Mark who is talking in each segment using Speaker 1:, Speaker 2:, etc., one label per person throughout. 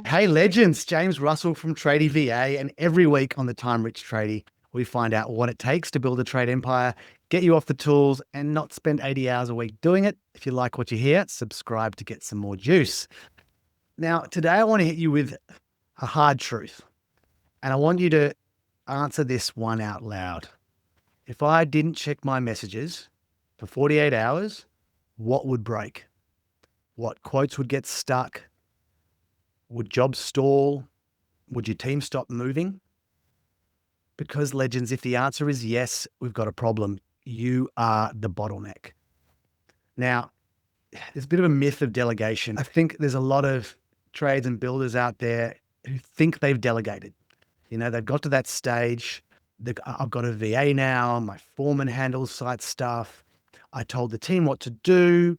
Speaker 1: Hey legends, James Russell from TradieVA, and every week on the Time Rich Tradie, we find out what it takes to build a trade empire, get you off the tools and not spend 80 hours a week doing it. If you like what you hear, subscribe to get some more juice. Now, today I want to hit you with a hard truth, and I want you to answer this one out loud. If I didn't check my messages for 48 hours, what would break? What quotes would get stuck? Would jobs stall? Would your team stop moving? Because legends, if the answer is yes, we've got a problem. You are the bottleneck. Now, there's a bit of a myth of delegation. I think there's a lot of trades and builders out there who think they've delegated. You know, they've got to that stage. I've got a VA now. My foreman handles site stuff. I told the team what to do,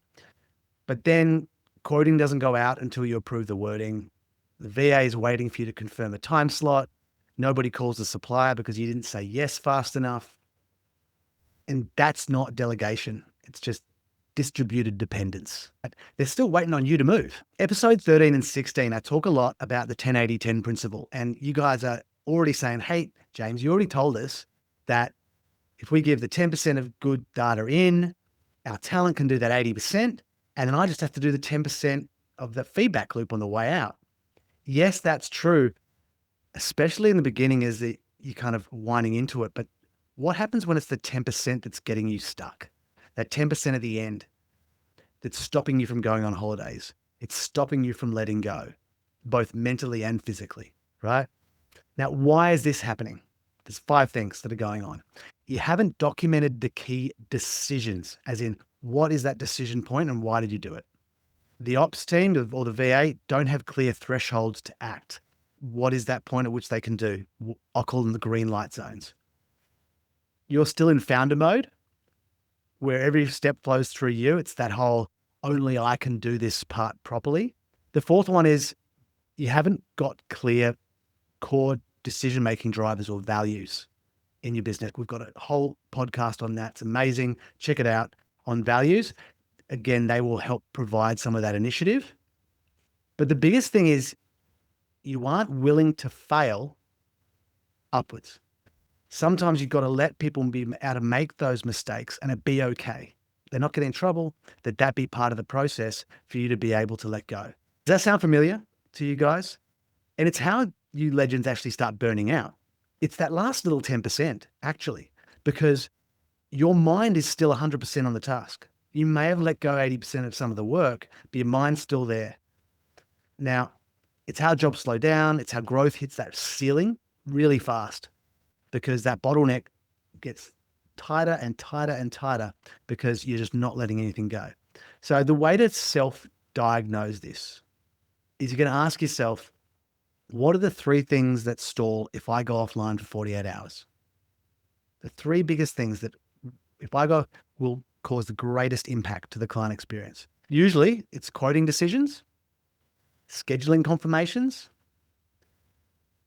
Speaker 1: but then quoting doesn't go out until you approve the wording. The VA is waiting for you to confirm a time slot. Nobody calls the supplier because you didn't say yes fast enough. And that's not delegation. It's just distributed dependence. They're still waiting on you to move. Episode 13 and 16, I talk a lot about the 10-80-10 principle. And you guys are already saying, hey, James, you already told us that if we give the 10% of good data in, our talent can do that 80%. And then I just have to do the 10% of the feedback loop on the way out. Yes, that's true, especially in the beginning as you're kind of winding into it. But what happens when it's the 10% that's getting you stuck? That 10% at the end that's stopping you from going on holidays. It's stopping you from letting go, both mentally and physically, right? Now, why is this happening? There's 5 things that are going on. You haven't documented the key decisions, as in what is that decision point and why did you do it? The ops team or the VA don't have clear thresholds to act. What is that point at which they can do? I'll call them the green light zones. You're still in founder mode where every step flows through you. It's that whole only I can do this part properly. The 4th one is you haven't got clear core decision-making drivers or values in your business. We've got a whole podcast on that. It's amazing. Check it out on values. Again, they will help provide some of that initiative. But the biggest thing is you aren't willing to fail upwards. Sometimes you've got to let people be able to make those mistakes and it be okay. They're not getting in trouble, that be part of the process for you to be able to let go. Does that sound familiar to you guys? And it's how you legends actually start burning out. It's that last little 10% actually, because your mind is still 100% on the task. You may have let go 80% of some of the work, but your mind's still there. Now, it's how jobs slow down. It's how growth hits that ceiling really fast because that bottleneck gets tighter and tighter and tighter because you're just not letting anything go. So the way to self-diagnose this is you're going to ask yourself, what are the 3 things that stall if I go offline for 48 hours? The 3 biggest things that if I go will cause the greatest impact to the client experience. Usually it's quoting decisions, scheduling confirmations,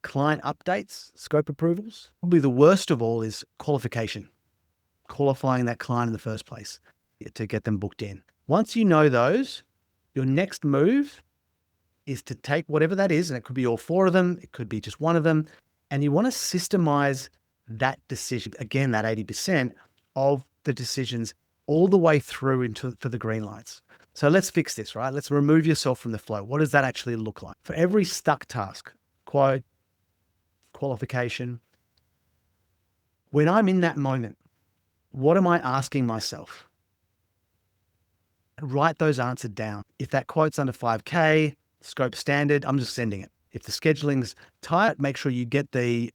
Speaker 1: client updates, scope approvals. Probably the worst of all is qualification, qualifying that client in the first place to get them booked in. Once you know those, your next move is to take whatever that is, and it could be all 4 of them, it could be just one of them, and you want to systemize that decision, again, that 80% of the decisions all the way through for the green lights. So let's fix this, right? Let's remove yourself from the flow. What does that actually look like? For every stuck task, quote, qualification, when I'm in that moment, what am I asking myself? Write those answers down. If that quote's under 5K, scope standard, I'm just sending it. If the scheduling's tight, make sure you get the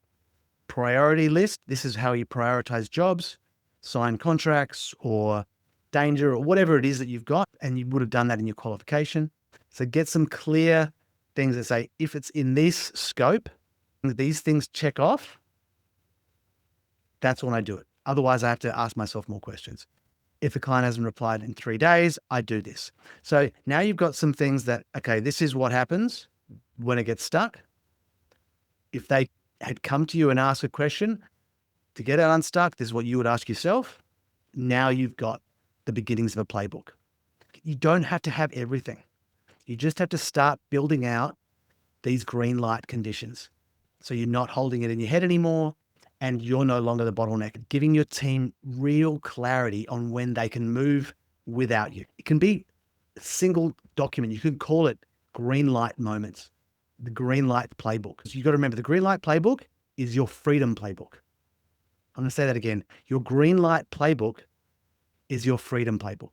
Speaker 1: priority list. This is how you prioritize jobs, sign contracts or danger or whatever it is that you've got. And you would have done that in your qualification. So get some clear things that say, if it's in this scope, these things check off, that's when I do it. Otherwise, I have to ask myself more questions. If the client hasn't replied in 3 days, I do this. So now you've got some things that, okay, this is what happens when it gets stuck. If they had come to you and asked a question to get it unstuck, this is what you would ask yourself. Now you've got the beginnings of a playbook. You don't have to have everything. You just have to start building out these green light conditions. So you're not holding it in your head anymore, and you're no longer the bottleneck, giving your team real clarity on when they can move without you. It can be a single document. You can call it green light moments, the Green Light Playbook. So you got to remember, the Green Light Playbook is your freedom playbook. I'm going to say that again. Your Green Light Playbook is your freedom playbook.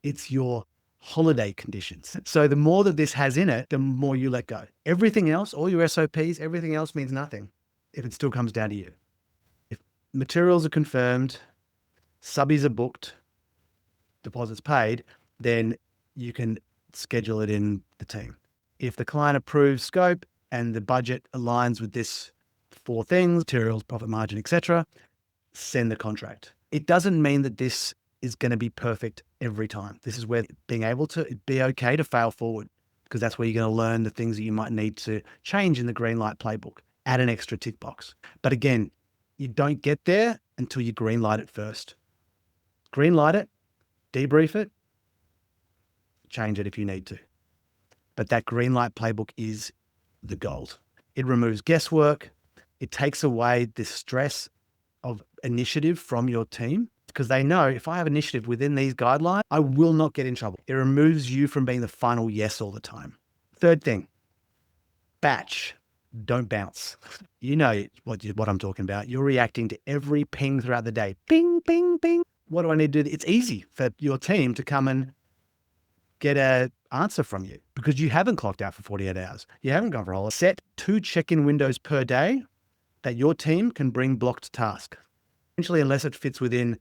Speaker 1: It's your holiday conditions. So the more that this has in it, the more you let go. Everything else, all your SOPs, everything else means nothing if it still comes down to you. If materials are confirmed, subbies are booked, deposits paid, then you can schedule it in the team. If the client approves scope and the budget aligns with this 4 things, materials, profit margin, etc., send the contract. It doesn't mean that this is going to be perfect every time. This is where being able to be okay to fail forward, because that's where you're going to learn the things that you might need to change in the Green Light Playbook. Add an extra tick box. But again, you don't get there until you green light it first. Green light it, debrief it, change it if you need to. But that Green Light Playbook is the gold. It removes guesswork. It takes away the stress of initiative from your team, because they know if I have initiative within these guidelines, I will not get in trouble. It removes you from being the final yes all the time. Third thing, batch, don't bounce. You know what I'm talking about. You're reacting to every ping throughout the day. Ping, ping, ping. What do I need to do? It's easy for your team to come and get an answer from you because you haven't clocked out for 48 hours. You haven't gone for a holiday. Set 2 check-in windows per day that your team can bring blocked task. Essentially, unless it fits within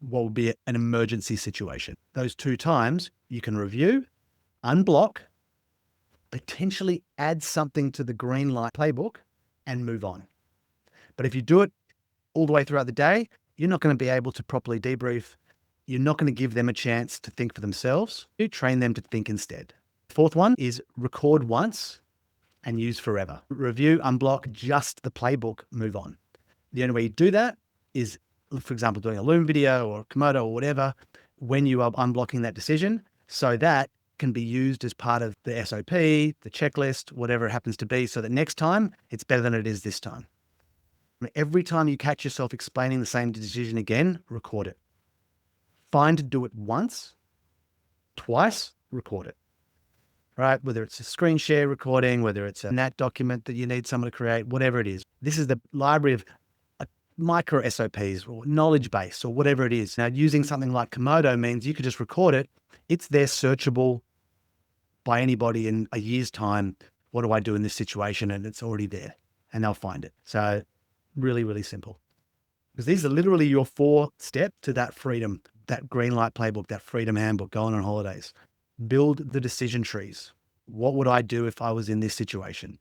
Speaker 1: what would be an emergency situation. Those 2 times you can review, unblock, potentially add something to the Green Light Playbook and move on. But if you do it all the way throughout the day, you're not going to be able to properly debrief. You're not going to give them a chance to think for themselves. You train them to think instead. 4th one is record once and use forever. Review, unblock, just the playbook, move on. The only way you do that is, for example, doing a Loom video or Komodo or whatever, when you are unblocking that decision, so that can be used as part of the SOP, the checklist, whatever it happens to be, so that next time it's better than it is this time. Every time you catch yourself explaining the same decision again, record it. Fine to do it once, twice, record it. Right? Whether it's a screen share recording, whether it's a NAT document that you need someone to create, whatever it is. This is the library of micro SOPs or knowledge base or whatever it is. Now, using something like Komodo means you could just record it. It's there searchable by anybody in a year's time. What do I do in this situation? And it's already there and they'll find it. So really, really simple. Because these are literally your 4 steps to that freedom, that Green Light Playbook, that freedom handbook, going on holidays. Build the decision trees. What would I do if I was in this situation?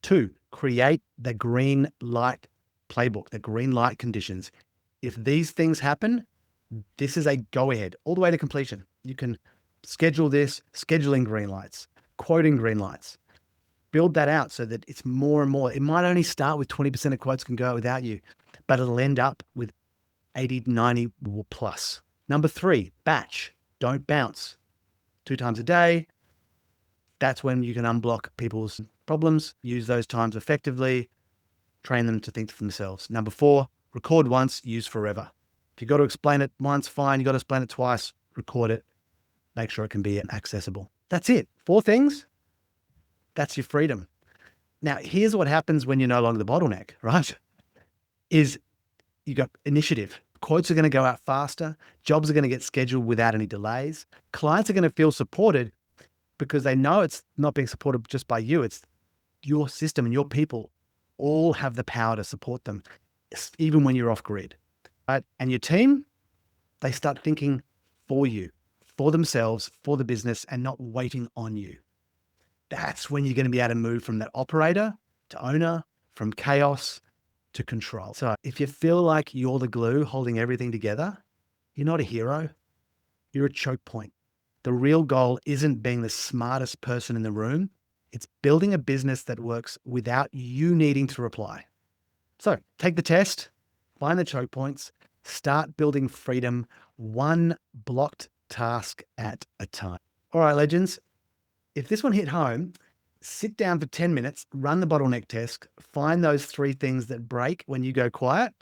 Speaker 1: 2, create the Green Light Playbook, the green light conditions. If these things happen, this is a go ahead all the way to completion. You can schedule this, scheduling green lights, quoting green lights. Build that out so that it's more and more. It might only start with 20% of quotes can go out without you, but it'll end up with 80, 90 plus. Number 3, batch, don't bounce. 2 times a day. That's when you can unblock people's problems, use those times effectively, train them to think for themselves. Number 4, record once, use forever. If you've got to explain it once, fine. You've got to explain it twice, record it. Make sure it can be accessible. That's it. 4 things. That's your freedom. Now, here's what happens when you're no longer the bottleneck, right? Is you got initiative. Quotes are going to go out faster. Jobs are going to get scheduled without any delays. Clients are going to feel supported because they know it's not being supported just by you. It's your system and your people all have the power to support them, even when you're off grid, right? And your team, they start thinking for you, for themselves, for the business, and not waiting on you. That's when you're going to be able to move from that operator to owner, from chaos to control. So if you feel like you're the glue holding everything together, you're not a hero. You're a choke point. The real goal isn't being the smartest person in the room. It's building a business that works without you needing to reply. So take the test, find the choke points, start building freedom, one blocked task at a time. All right, legends. If this one hit home, Sit down for 10 minutes, run the bottleneck test, find those 3 things that break when you go quiet,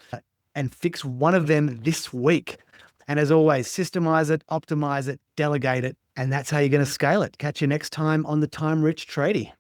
Speaker 1: and fix one of them this week. And as always, systemize it, optimize it, delegate it, and that's how you're going to scale it. Catch you next time on the Time Rich Tradie.